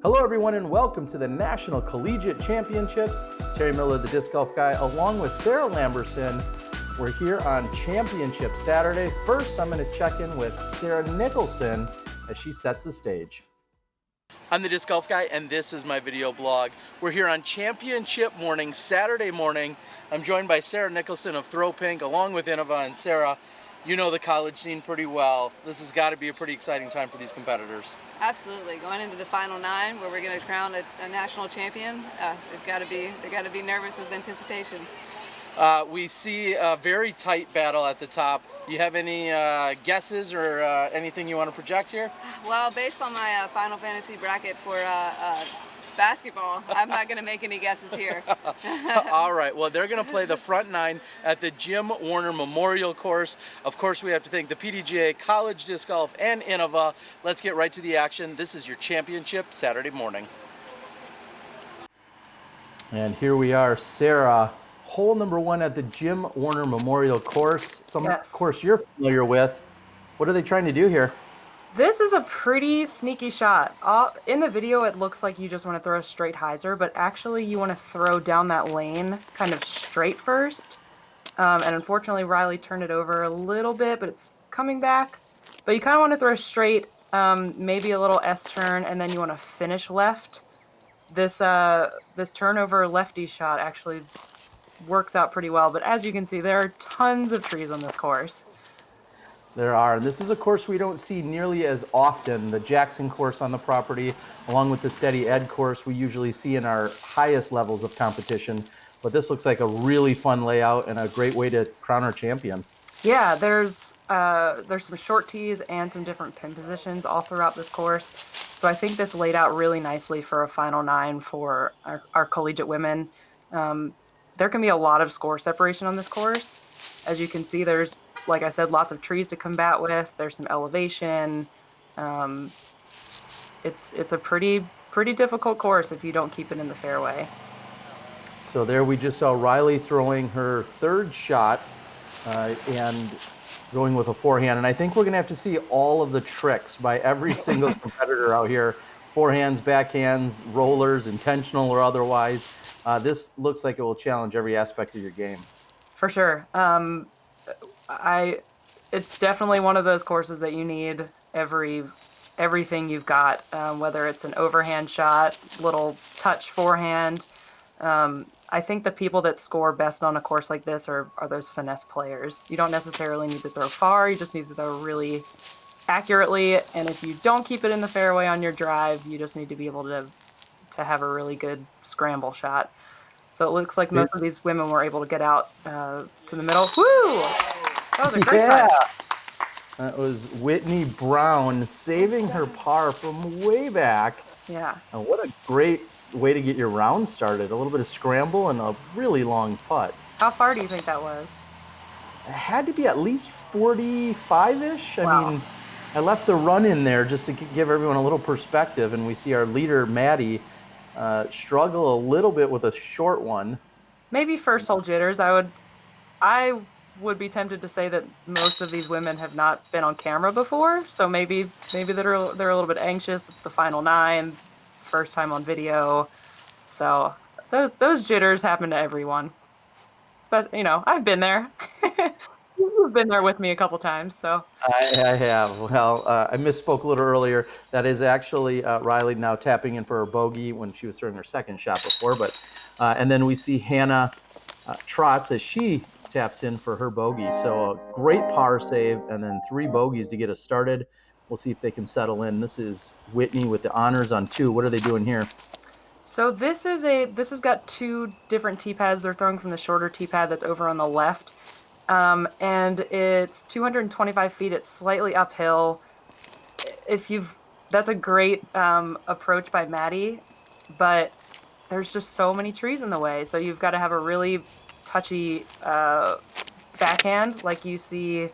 Hello, everyone, and welcome to the National Collegiate Championships. Terry Miller, the disc golf guy, along with Sara Lamberson. We're here on Championship Saturday. First, I'm going to check in with Sara Nicholson as she sets the stage. I'm the disc golf guy, and this is my video blog. We're here on Championship morning, Saturday morning. I'm joined by Sara Nicholson of Throw Pink, along with Innova. And Sara, you know the college scene pretty well. This has got to be a pretty exciting time for these competitors. Absolutely, going into the final 9, where we're going to crown a national champion. They got to be nervous with anticipation. We see a very tight battle at the top. Do you have any guesses or anything you want to project here? Well, based on my Final Fantasy bracket for basketball, I'm not going to make any guesses here. All right, well, they're going to play the front 9 at the Jim Warner Memorial Course. Of course, we have to thank the PDGA, College Disc Golf, and Innova. Let's get right to the action. This is your Championship Saturday morning. And here we are, Sara. Hole number 1 at the Jim Warner Memorial Course. Course you're familiar with. What are they trying to do here? This is a pretty sneaky shot. In the video, it looks like you just want to throw a straight hyzer, but actually you want to throw down that lane kind of straight first. And unfortunately, Reily turned it over a little bit, but it's coming back. But you kind of want to throw straight, maybe a little S-turn, and then you want to finish left. This turnover lefty shot actually works out pretty well, but as you can see, there are tons of trees on this course. There are, and this is a course we don't see nearly as often. The Jackson course on the property, along with the Steady Ed course, we usually see in our highest levels of competition. But this looks like a really fun layout and a great way to crown our champion. Yeah, there's some short tees and some different pin positions all throughout this course. So I think this laid out really nicely for a final 9 for our collegiate women. There can be a lot of score separation on this course. As you can see, there's, like I said, lots of trees to combat with. There's some elevation. It's a pretty difficult course if you don't keep it in the fairway. So there we just saw Reily throwing her 3rd shot and going with a forehand. And I think we're going to have to see all of the tricks by every single competitor out here. Forehands, backhands, rollers, intentional or otherwise. This looks like it will challenge every aspect of your game. For sure. It's definitely one of those courses that you need everything you've got, whether it's an overhand shot, little touch forehand. I think the people that score best on a course like this are those finesse players. You don't necessarily need to throw far, you just need to throw really accurately, and if you don't keep it in the fairway on your drive, you just need to be able to have a really good scramble shot. So it looks like most of these women were able to get out to the middle. Woo! That was a great putt. That was Whitney Brown saving her par from way back. Yeah. And what a great way to get your round started. A little bit of scramble and a really long putt. How far do you think that was? It had to be at least 45-ish. Wow. I mean, I left the run in there just to give everyone a little perspective, and we see our leader, Madi, struggle a little bit with a short one. Maybe first hole jitters. I would be tempted to say that most of these women have not been on camera before, so maybe they're a little bit anxious. It's the final 9, first time on video, so those jitters happen to everyone. But I've been there. You've been there with me a couple times, so. I have. Well, I misspoke a little earlier. That is actually Reily now tapping in for her bogey when she was throwing her 2nd shot before. But and then we see Hannah Trotz as she taps in for her bogey. So a great par save and then 3 bogeys to get us started. We'll see if they can settle in. This is Whitney with the honors on 2. What are they doing here? So this has got 2 different tee pads. They're throwing from the shorter tee pad that's over on the left. And it's 225 feet. It's slightly uphill. That's a great approach by Madi, but there's just so many trees in the way. So you've got to have a really touchy backhand, like you see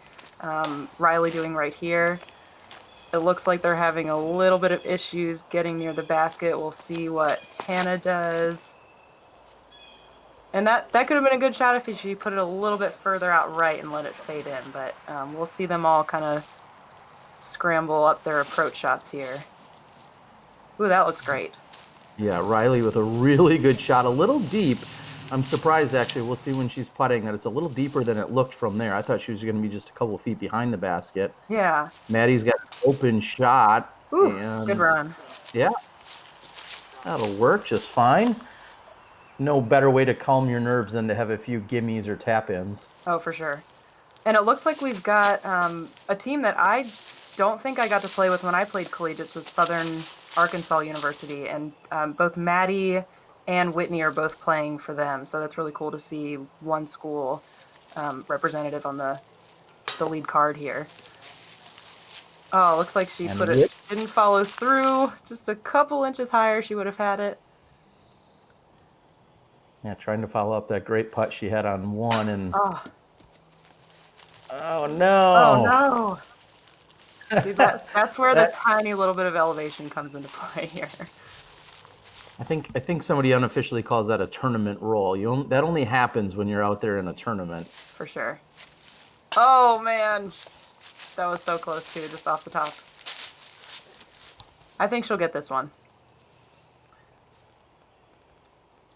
Reily doing right here. It looks like they're having a little bit of issues getting near the basket. We'll see what Hannah does. And that could have been a good shot if she put it a little bit further out right and let it fade in. But we'll see them all kind of scramble up their approach shots here. Ooh, that looks great. Yeah, Reily with a really good shot, a little deep. I'm surprised, actually. We'll see when she's putting that it's a little deeper than it looked from there. I thought she was going to be just a couple feet behind the basket. Yeah. Maddie's got an open shot, Ooh, good and run. yeah, that'll work just fine. No better way to calm your nerves than to have a few gimmies or tap-ins. Oh, for sure. And it looks like we've got a team that I don't think I got to play with when I played Collegiate, was Southern Arkansas University, and both Madi and Whitney are both playing for them. So that's really cool to see one school representative on the lead card here. Oh, looks like she didn't follow through. Just a couple inches higher, she would have had it. Yeah, trying to follow up that great putt she had on one, and oh no! Oh no! See, that's where the tiny little bit of elevation comes into play here. I think somebody unofficially calls that a tournament roll. That only happens when you're out there in a tournament. For sure. Oh man, that was so close too, just off the top. I think she'll get this one.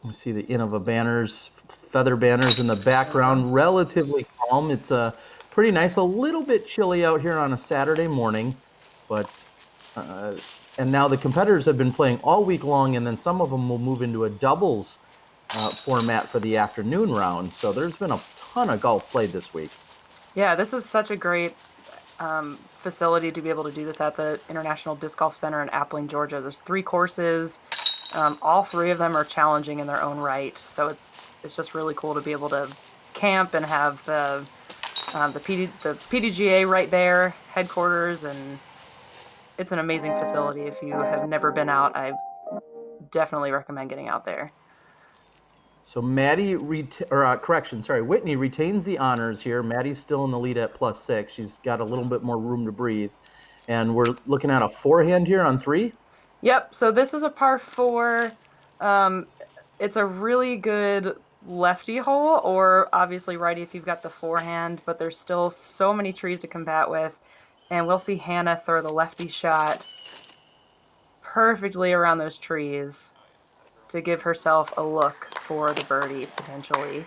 We see the Innova banners, feather banners in the background, relatively calm. It's pretty nice, a little bit chilly out here on a Saturday morning, but and now the competitors have been playing all week long, and then some of them will move into a doubles format for the afternoon round. So there's been a ton of golf played this week. Yeah, this is such a great facility to be able to do this at the International Disc Golf Center in Appling, Georgia. There's 3 courses. All 3 of them are challenging in their own right, so it's just really cool to be able to camp and have the PDGA right there, headquarters, and it's an amazing facility. If you have never been out, I definitely recommend getting out there. So Whitney retains the honors here. Maddie's still in the lead at +6. She's got a little bit more room to breathe, and we're looking at a forehand here on 3. Yep, so this is a par 4. It's a really good lefty hole, or obviously righty if you've got the forehand, but there's still so many trees to combat with. And we'll see Hannah throw the lefty shot perfectly around those trees to give herself a look for the birdie, potentially.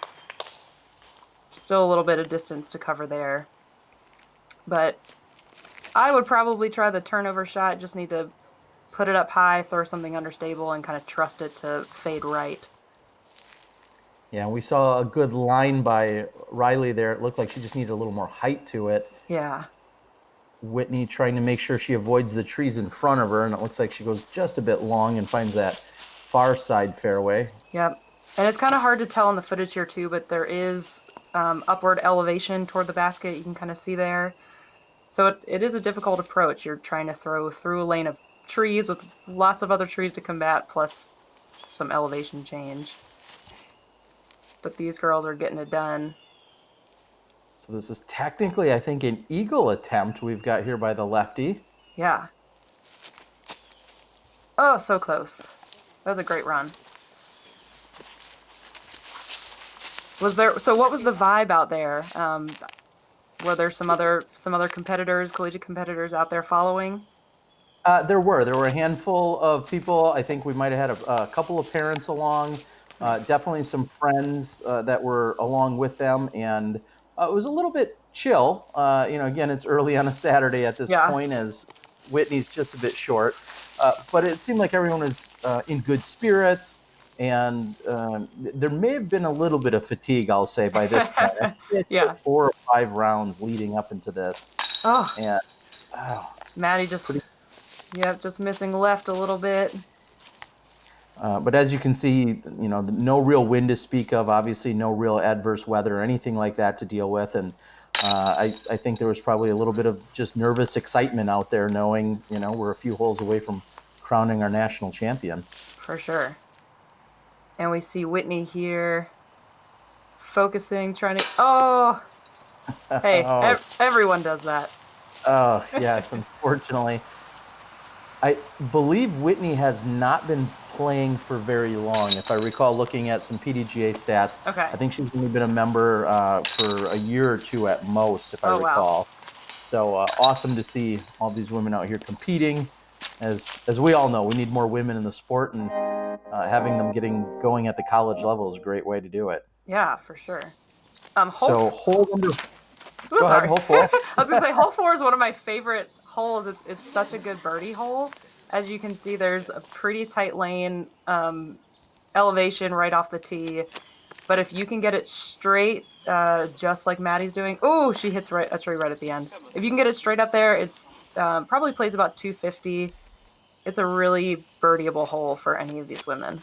Still a little bit of distance to cover there. But I would probably try the turnover shot, just need to put it up high, throw something understable, and kind of trust it to fade right. Yeah, we saw a good line by Reily there. It looked like she just needed a little more height to it. Yeah. Whitney trying to make sure she avoids the trees in front of her, and it looks like she goes just a bit long and finds that far side fairway. Yep. And it's kind of hard to tell in the footage here too, but there is upward elevation toward the basket. You can kind of see there. So it is a difficult approach. You're trying to throw through a lane of trees with lots of other trees to combat, plus some elevation change. But these girls are getting it done. So this is technically, I think, an eagle attempt we've got here by the lefty. Yeah. Oh, so close. That was a great run. So what was the vibe out there? Were there some other competitors, collegiate competitors out there following? There were a handful of people. I think we might have had a couple of parents along. Nice. Definitely some friends that were along with them, and it was a little bit chill. Again, it's early on a Saturday at this point, as Whitney's just a bit short. But it seemed like everyone was in good spirits, and there may have been a little bit of fatigue, I'll say, by this point. Yeah. 4 or 5 rounds leading up into this. Oh. And Maddie just missing left a little bit. But as you can see, no real wind to speak of, obviously no real adverse weather or anything like that to deal with. And I think there was probably a little bit of just nervous excitement out there knowing, we're a few holes away from crowning our national champion. For sure. And we see Whitney here focusing, trying to, hey, everyone does that. Oh, yes, unfortunately. I believe Whitney has not been playing for very long. If I recall looking at some PDGA stats, okay. I think she's only been a member for a year or 2 at most, if I recall. Wow. So awesome to see all these women out here competing. as we all know, we need more women in the sport, and having them going at the college level is a great way to do it. Yeah, for sure. So hole number. Ooh, Go ahead, sorry. hole 4. I was gonna say hole 4 is one of my favorite holes. It's such a good birdie hole. As you can see, there's a pretty tight lane, elevation right off the tee. But if you can get it straight, just like Maddie's doing, oh, she hits a tree right at the end. If you can get it straight up there, it's probably plays about 250. It's a really birdieable hole for any of these women.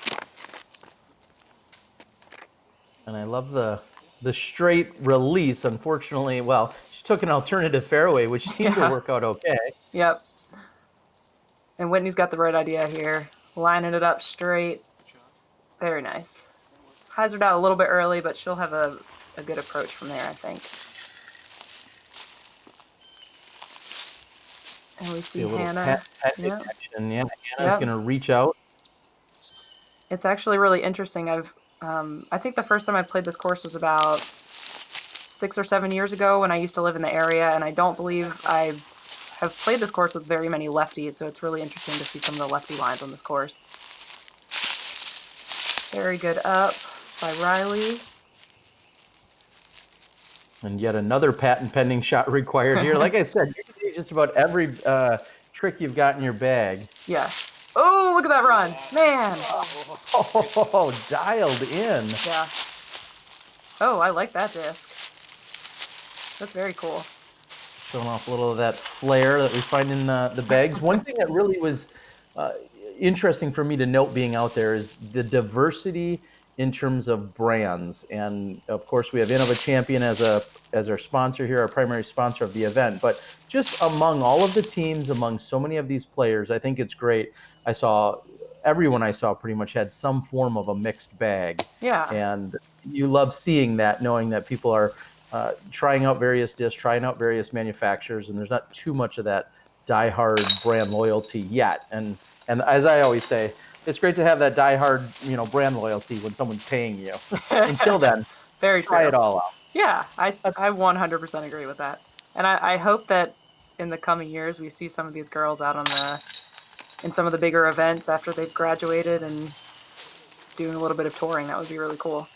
And I love the straight release. Unfortunately, well, she took an alternative fairway, which seemed to work out okay. Yep. And Whitney's got the right idea here. Lining it up straight. Very nice. Hazard out a little bit early, but she'll have a good approach from there, I think. And we see Hannah. Yep. Action. Yeah, Hannah's going to reach out. It's actually really interesting. I think the first time I played this course was about 6 or 7 years ago when I used to live in the area, and I don't believe I have played this course with very many lefties, so it's really interesting to see some of the lefty lines on this course. Very good up by Reily. And yet another patent pending shot required here. Like I said, you can do just about every trick you've got in your bag. Yes. Oh, look at that run. Man. Oh, dialed in. Yeah. Oh, I like that disc. That's very cool. Showing off a little of that flair that we find in the bags. One thing that really was interesting for me to note being out there is the diversity in terms of brands. And of course, we have Innova Champion as our sponsor here, our primary sponsor of the event. But just among all of the teams, among so many of these players, I think it's great. Everyone I saw pretty much had some form of a mixed bag. Yeah. And you love seeing that, knowing that people are trying out various discs, trying out various manufacturers, and there's not too much of that die-hard brand loyalty yet. And as I always say, it's great to have that die-hard, brand loyalty when someone's paying you. Until then, very try true. it all out. Yeah, I 100% agree with that. And I hope that in the coming years we see some of these girls out in some of the bigger events after they've graduated and doing a little bit of touring. That would be really cool.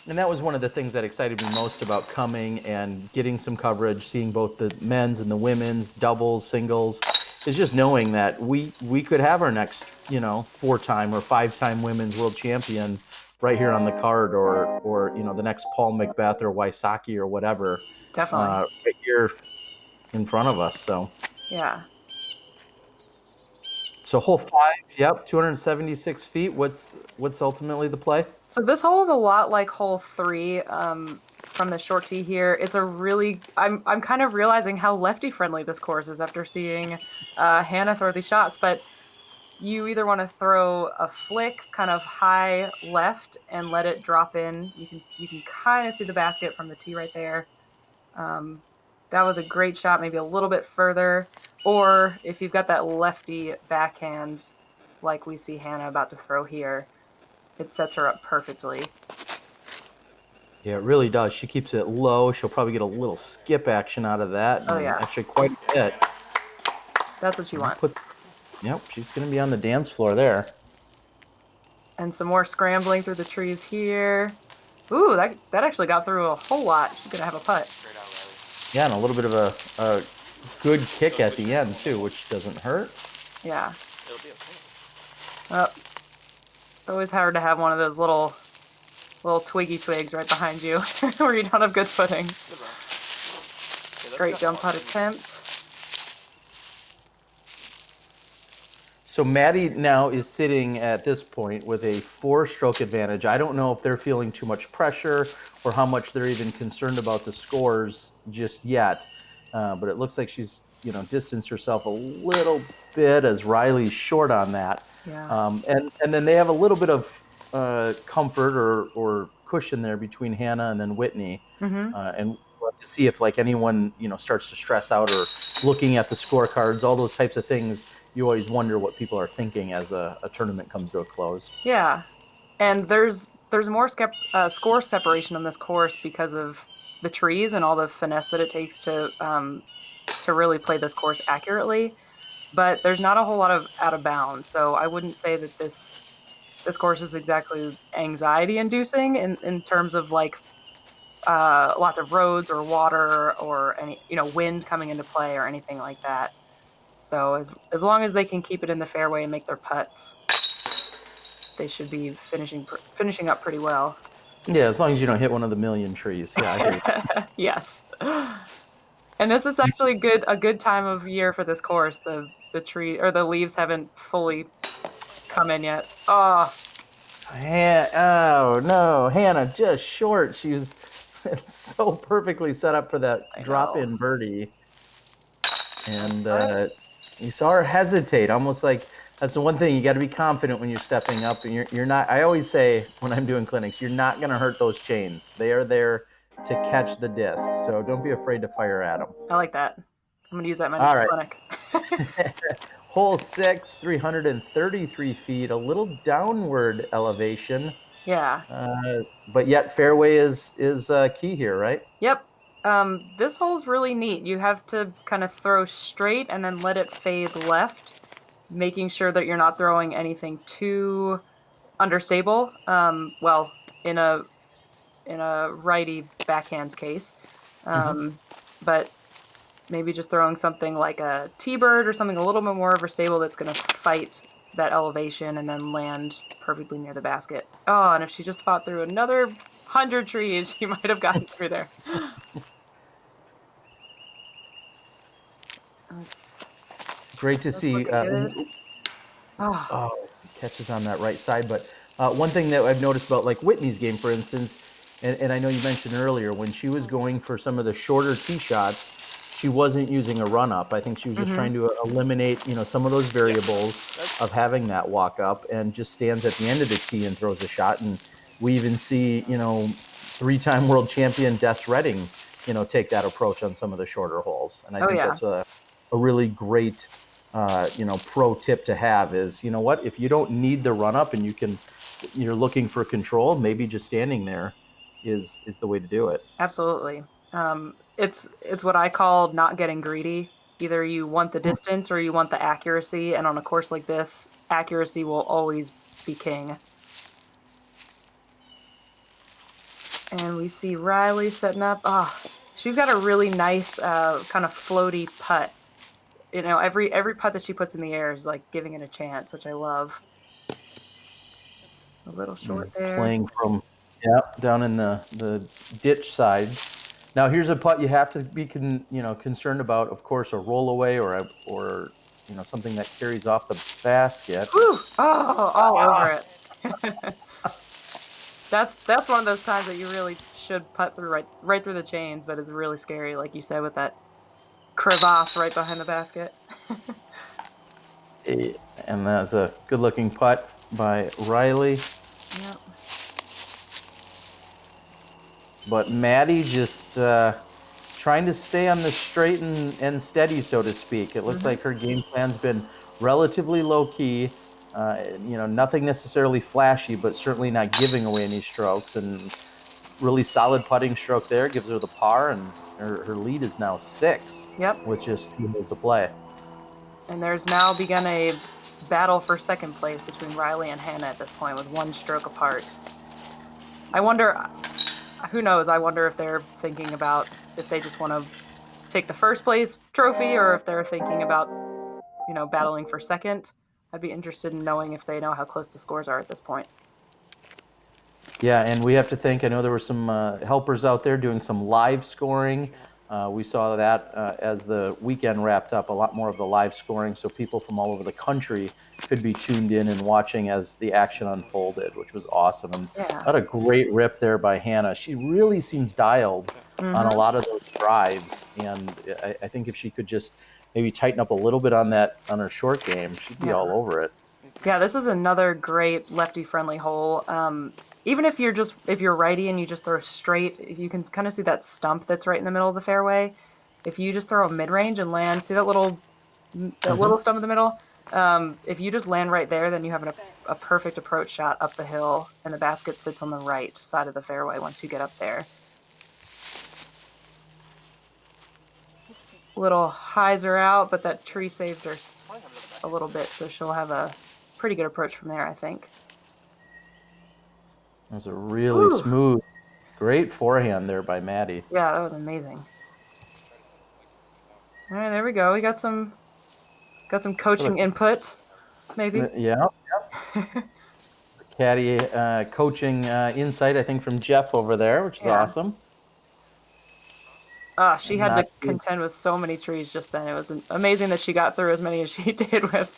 And that was one of the things that excited me most about coming and getting some coverage, seeing both the men's and the women's, doubles, singles, is just knowing that we could have our next, 4-time or 5-time women's world champion right here on the card, or the next Paul Macbeth or Wysocki or whatever. Definitely. Right here in front of us. So yeah. So hole 5, yep, 276 feet. What's ultimately the play? So this hole is a lot like hole 3 from the short tee here. It's a really, I'm kind of realizing how lefty friendly this course is after seeing Hannah throw these shots. But you either want to throw a flick kind of high left and let it drop in. You can kind of see the basket from the tee right there. That was a great shot, maybe a little bit further. Or if you've got that lefty backhand, like we see Hannah about to throw here, it sets her up perfectly. Yeah, it really does. She keeps it low. She'll probably get a little skip action out of that. Oh, yeah. Actually, quite a bit. That's what you want. Yep, she's going to be on the dance floor there. And some more scrambling through the trees here. Ooh, that actually got through a whole lot. She's going to have a putt. Yeah, and a little bit of a good kick at the end, too, which doesn't hurt. Yeah. It'll be okay. Oh, it's always hard to have one of those little twiggy twigs right behind you where you don't have good footing. Great jump putt attempt. So Madi now is sitting at this point with a 4-stroke advantage. I don't know if they're feeling too much pressure or how much they're even concerned about the scores just yet. But it looks like she's, distanced herself a little bit as Reily's short on that. Yeah. And then they have a little bit of comfort or cushion there between Hannah and then Whitney. Mm-hmm. And we'll have to see if anyone, starts to stress out or looking at the scorecards, all those types of things. You always wonder what people are thinking as a tournament comes to a close. Yeah. And there's more score separation on this course because of the trees and all the finesse that it takes to really play this course accurately. but there's not a whole lot of out of bounds. So I wouldn't say that this course is exactly anxiety inducing in terms of like lots of roads or water or any wind coming into play or anything like that. So as long as they can keep it in the fairway and make their putts, they should be finishing up pretty well. Yeah, as long as you don't hit one of the million trees. Yeah, I hear you. Yes. And this is actually a good time of year for this course. The tree or the leaves haven't fully come in yet. Oh, Oh no, Hannah just short. She was so perfectly set up for that drop-in birdie, and you saw her hesitate, almost like that's the one thing you got to be confident when you're stepping up. And you're not. I always say when I'm doing clinics, you're not going to hurt those chains. They are there to catch the disc, so don't be afraid to fire at them. I like that. I'm gonna use that in my next clinic. Hole 6, 333 feet, a little downward elevation. Yeah. But yet fairway is key here, right? Yep. This hole's really neat. You have to kind of throw straight and then let it fade left, making sure that you're not throwing anything too understable. Well, in a righty backhand's case, but maybe just throwing something like a T-bird or something a little bit more overstable that's going to fight that elevation and then land perfectly near the basket. Oh, and if she just fought through another 100 trees, she might have gotten through there. Great to see. Catches on that right side. But one thing that I've noticed about like Whitney's game, for instance, and I know you mentioned earlier, when she was going for some of the shorter tee shots, she wasn't using a run up. I think she was just trying to eliminate, some of those variables of having that walk up, and just stands at the end of the tee and throws a shot. And we even see, 3-time world champion Des Redding, take that approach on some of the shorter holes. And I think that's a really great, pro tip to have is, if you don't need the run up and you're looking for control, maybe just standing there is the way to do it. Absolutely. It's what I call not getting greedy. Either you want the distance or you want the accuracy. And on a course like this, accuracy will always be king. And we see Reily setting up. She's got a really nice kind of floaty putt. Every putt that she puts in the air is like giving it a chance, which I love. A little short there. Playing from down in the ditch side. Now here's a putt you have to be concerned about. Of course, a roll away or something that carries off the basket. Whew! Oh, all over it. That's one of those times that you really should putt through right through the chains, but it's really scary, like you said, with that crevasse right behind the basket. And that's a good-looking putt by Reily. Yep. But Madi just trying to stay on the straight and steady, so to speak. It looks like her game plan's been relatively low-key. Nothing necessarily flashy, but certainly not giving away any strokes. And really solid putting stroke there gives her the par, and her lead is now 6. Yep. With just 2 holes to play. And there's now begun a battle for second place between Reily and Hannah at this point, with 1 stroke apart. I wonder, who knows? I wonder if they're thinking about if they just want to take the first place trophy, or if they're thinking about, battling for second. I'd be interested in knowing if they know how close the scores are at this point. Yeah, and we have to think, I know there were some helpers out there doing some live scoring. We saw that as the weekend wrapped up, a lot more of the live scoring, so people from all over the country could be tuned in and watching as the action unfolded, which was awesome. And what a great rip there by Hannah. She really seems dialed on a lot of those drives, and I think if she could just maybe tighten up a little bit on her short game, she'd be all over it. Yeah, this is another great lefty-friendly hole. Even if you're righty and you just throw straight, if you can kind of see that stump that's right in the middle of the fairway. If you just throw a mid-range and land, see that little stump in the middle? If you just land right there, then you have a perfect approach shot up the hill, and the basket sits on the right side of the fairway once you get up there. Little hyzer out, but that tree saved her a little bit, so she'll have a pretty good approach from there, I think. That was a really Ooh. smooth, great forehand there by Madi. Yeah, that was amazing. All right, there we go. We got some coaching input, maybe. Yeah. Caddy coaching insight, I think, from Jeff over there, which is Yeah. awesome. She had to contend with so many trees just then. It was amazing that she got through as many as she did with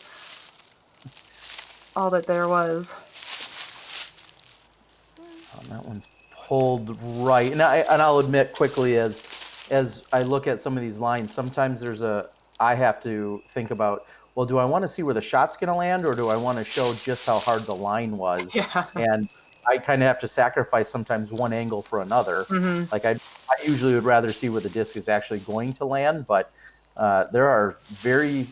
all that there was. That one's pulled right. And I'll admit quickly, as I look at some of these lines, sometimes I have to think about, well, do I want to see where the shot's going to land, or do I want to show just how hard the line was? Yeah. And I kind of have to sacrifice sometimes one angle for another. Mm-hmm. Like I usually would rather see where the disc is actually going to land, but there are very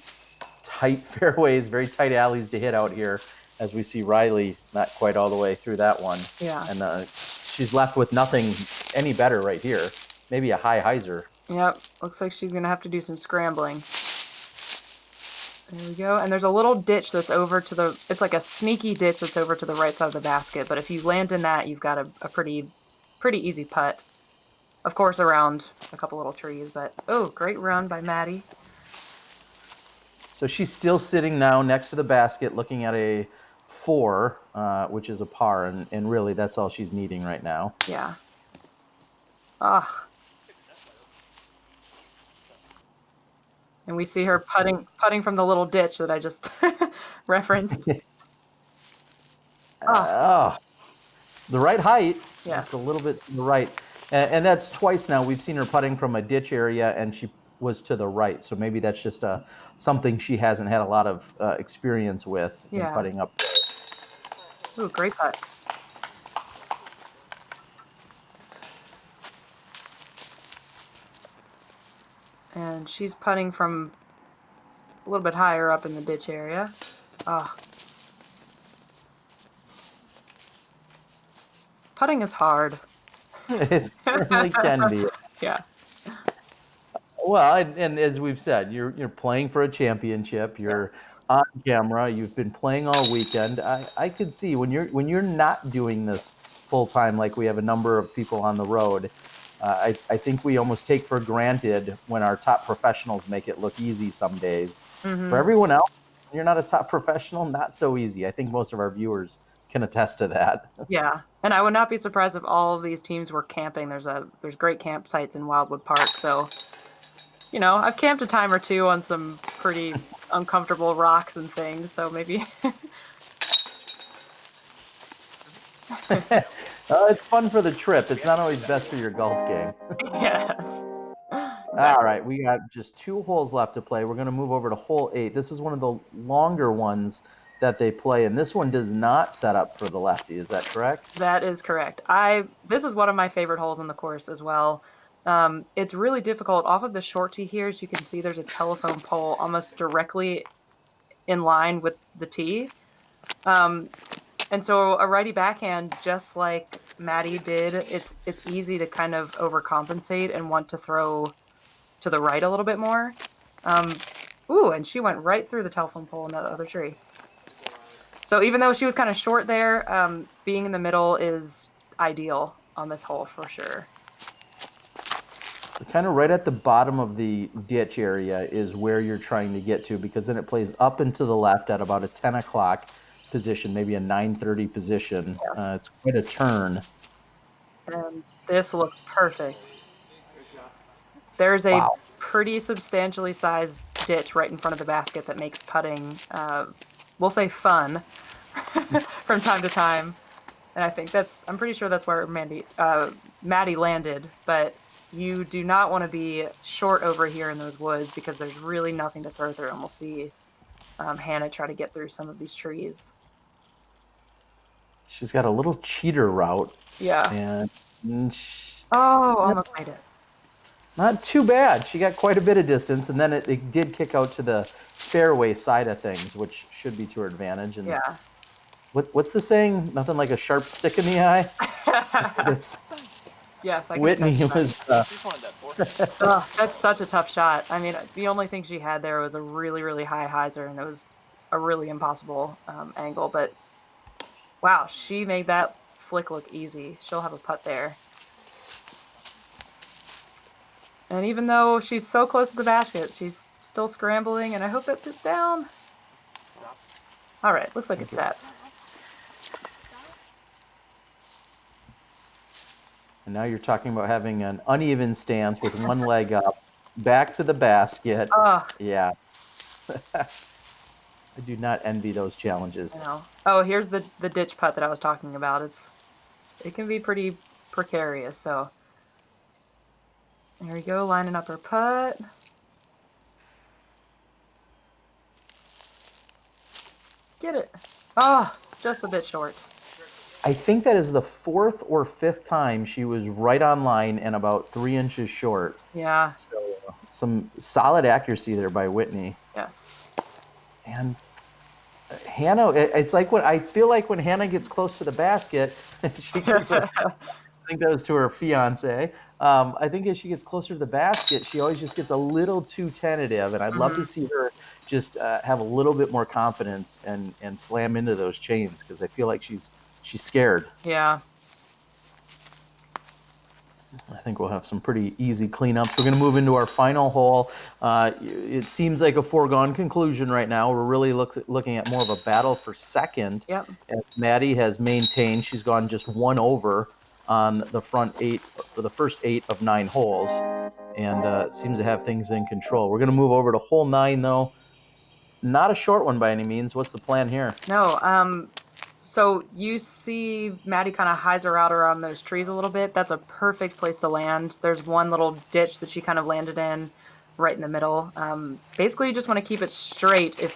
tight fairways, very tight alleys to hit out here, as we see Reily not quite all the way through that one. Yeah. And she's left with nothing any better right here. Maybe a high hyzer. Yep. Looks like she's going to have to do some scrambling. There we go. And there's a little ditch that's over to the... It's like a sneaky ditch that's over to the right side of the basket. But if you land in that, you've got a pretty easy putt. Of course, around a couple little trees. But, oh, great run by Madi. So she's still sitting now next to the basket looking at a 4, which is a par. And really, that's all she's needing right now. Yeah. Ah. And we see her putting from the little ditch that I just referenced. The right height, Yes. just a little bit to the right. And that's twice now. We've seen her putting from a ditch area, and she was to the right. So maybe that's just something she hasn't had a lot of experience with in putting up. Ooh, great putt. And she's putting from a little bit higher up in the ditch area. Putting is hard. It certainly can be. Yeah. Well, and as we've said, you're playing for a championship. You're on camera. You've been playing all weekend. I could see when you're not doing this full time, like we have a number of people on the road. I think we almost take for granted when our top professionals make it look easy some days. Mm-hmm. For everyone else, when you're not a top professional, not so easy. I think most of our viewers can attest to that. Yeah, and I would not be surprised if all of these teams were camping. There's great campsites in Wildwood Park, so I've camped a time or two on some pretty uncomfortable rocks and things. So maybe. It's fun for the trip. It's not always best for your golf game. Yes. All right, we got just 2 holes left to play. We're going to move over to hole 8. This is one of the longer ones that they play, and this one does not set up for the lefty. Is that correct? That is correct. This is one of my favorite holes in the course as well. It's really difficult. Off of the short tee here, as you can see, there's a telephone pole almost directly in line with the tee. And so a righty backhand, just like Madi did, it's easy to kind of overcompensate and want to throw to the right a little bit more. Ooh, and she went right through the telephone pole in that other tree. So even though she was kind of short there, being in the middle is ideal on this hole for sure. So kind of right at the bottom of the ditch area is where you're trying to get to, because then it plays up and to the left at about a 10 o'clock position, maybe a 9:30 position. Yes. It's quite a turn. And this looks perfect. There's a pretty substantially sized ditch right in front of the basket that makes putting, we'll say, fun from time to time. And I think I'm pretty sure that's where Madi landed. But you do not want to be short over here in those woods because there's really nothing to throw through. And we'll see Hannah try to get through some of these trees. She's got a little cheater route. Yeah. And almost made it. Not too bad. She got quite a bit of distance, and then it did kick out to the fairway side of things, which should be to her advantage. And yeah. What's the saying? Nothing like a sharp stick in the eye. Yes, I can Whitney attest to was. Just wanted that for. Ugh, that's such a tough shot. I mean, the only thing she had there was a really, really high hyzer, and it was a really impossible angle. But wow, she made that flick look easy. She'll have a putt there. And even though she's so close to the basket, she's still scrambling, and I hope that sits down. All right, looks like it's set. And now you're talking about having an uneven stance with one leg up, back to the basket. Ugh, Yeah. I do not envy those challenges. I know. Oh, here's the ditch putt that I was talking about. It can be pretty precarious. So there we go, lining up her putt. Get it. Oh, just a bit short. I think that is the 4th or 5th time she was right on line and about 3 inches short. Yeah. So some solid accuracy there by Whitney. Yes. And Hannah, it's like I feel like when Hannah gets close to the basket, she gets I think that was to her fiance. I think as she gets closer to the basket, she always just gets a little too tentative, and I'd love to see her just have a little bit more confidence and slam into those chains, because I feel like she's scared. Yeah. I think we'll have some pretty easy cleanups. We're going to move into our final hole. It seems like a foregone conclusion right now. We're really looking at more of a battle for second. Yep. As Madi has maintained, she's gone just 1 over on the front 8 for the first 8 of 9 holes, and seems to have things in control. We're going to move over to hole 9, though. Not a short one by any means. What's the plan here? No. So you see Maddie kind of hyzer out around those trees a little bit. That's a perfect place to land. There's one little ditch that she kind of landed in right in the middle. Basically, you just want to keep it straight.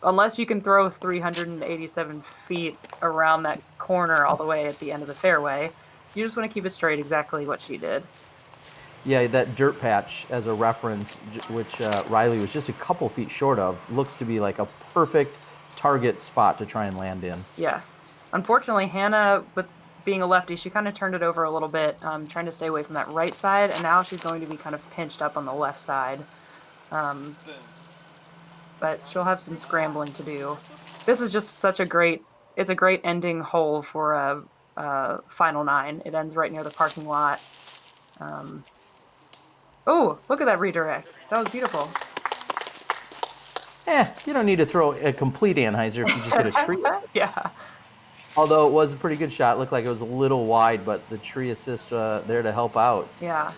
Unless you can throw 387 feet around that corner all the way at the end of the fairway, you just want to keep it straight, exactly what she did. Yeah, that dirt patch as a reference, which Reily was just a couple feet short of, looks to be like a perfect target spot to try and land in. Yes. Unfortunately, Hannah, with being a lefty, she kind of turned it over a little bit, trying to stay away from that right side, and now she's going to be kind of pinched up on the left side. But she'll have some scrambling to do. This is just it's a great ending hole for a final 9. It ends right near the parking lot. Oh, look at that redirect. That was beautiful. You don't need to throw a complete anhyzer if you just get a tree. Yeah. Although it was a pretty good shot. It looked like it was a little wide, but the tree assist there to help out. Yeah.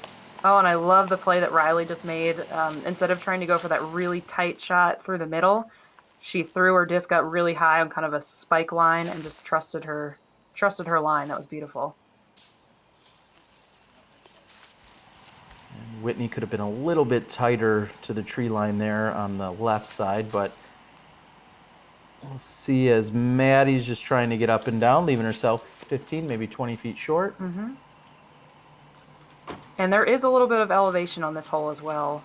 Oh, and I love the play that Reily just made. Instead of trying to go for that really tight shot through the middle, she threw her disc up really high on kind of a spike line and just trusted her line. That was beautiful. And Whitney could have been a little bit tighter to the tree line there on the left side, but we'll see as Maddie's just trying to get up and down, leaving herself 15, maybe 20 feet short. Mm-hmm. And there is a little bit of elevation on this hole as well,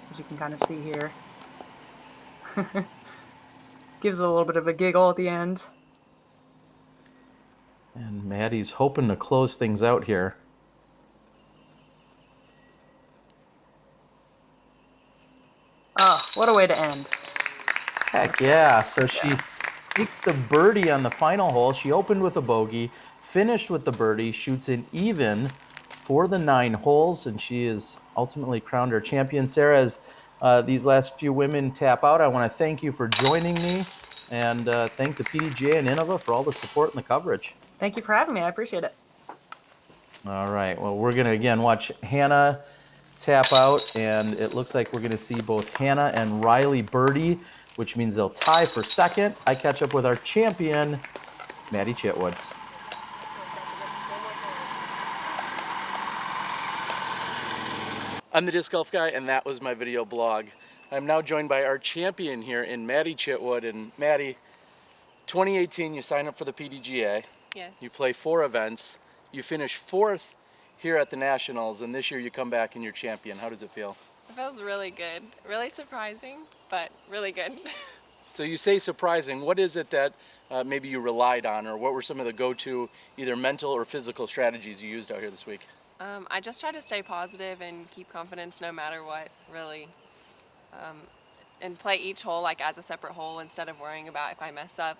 as you can kind of see here. Gives it a little bit of a giggle at the end. And Maddie's hoping to close things out here. Oh, what a way to end. Heck yeah. So she takes the birdie on the final hole. She opened with a bogey, finished with the birdie, shoots an even for the 9 holes, and she is ultimately crowned our champion. Sara, as these last few women tap out, I want to thank you for joining me, and thank the PDGA and Innova for all the support and the coverage. Thank you for having me. I appreciate it. All right. Well, we're going to, again, watch Hannah tap out, and it looks like we're going to see both Hannah and Reily birdie, which means they'll tie for second. I catch up with our champion, Madi Chitwood. I'm the Disc Golf Guy, and that was my video blog. I'm now joined by our champion here in Madi Chitwood. And Madi, 2018, you signed up for the PDGA. Yes. You play 4 events. You finish 4th here at the Nationals, and this year you come back and you're champion. How does it feel? It feels really good. Really surprising, but really good. So you say surprising. What is it that maybe you relied on, or what were some of the go-to either mental or physical strategies you used out here this week? I just try to stay positive and keep confidence no matter what, really. And play each hole like as a separate hole instead of worrying about if I mess up,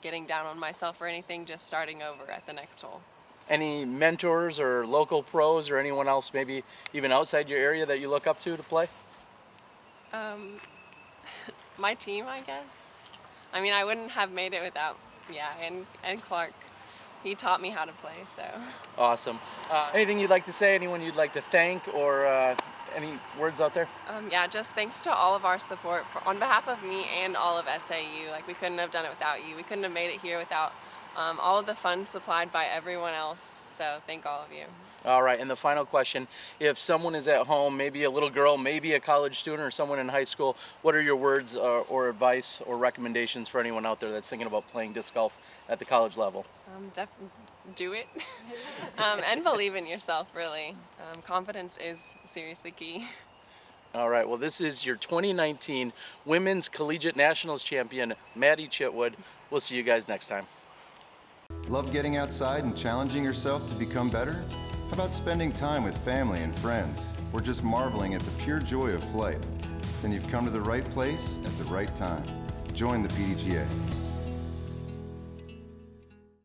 getting down on myself or anything, just starting over at the next hole. Any mentors or local pros or anyone else maybe even outside your area that you look up to play? My team, I guess. I mean, I wouldn't have made it without, and Clark. He taught me how to play, so. Awesome. Anything you'd like to say? Anyone you'd like to thank, or any words out there? Just thanks to all of our support on behalf of me and all of SAU. Like, we couldn't have done it without you. We couldn't have made it here without all of the funds supplied by everyone else. So thank all of you. All right, and the final question, if someone is at home, maybe a little girl, maybe a college student or someone in high school, what are your words or advice or recommendations for anyone out there that's thinking about playing disc golf at the college level? Do it. And believe in yourself, really. Confidence is seriously key. All right, well, this is your 2019 Women's Collegiate Nationals champion, Madi Chitwood. We'll see you guys next time. Love getting outside and challenging yourself to become better? How about spending time with family and friends, or just marveling at the pure joy of flight? Then you've come to the right place at the right time. Join the PDGA.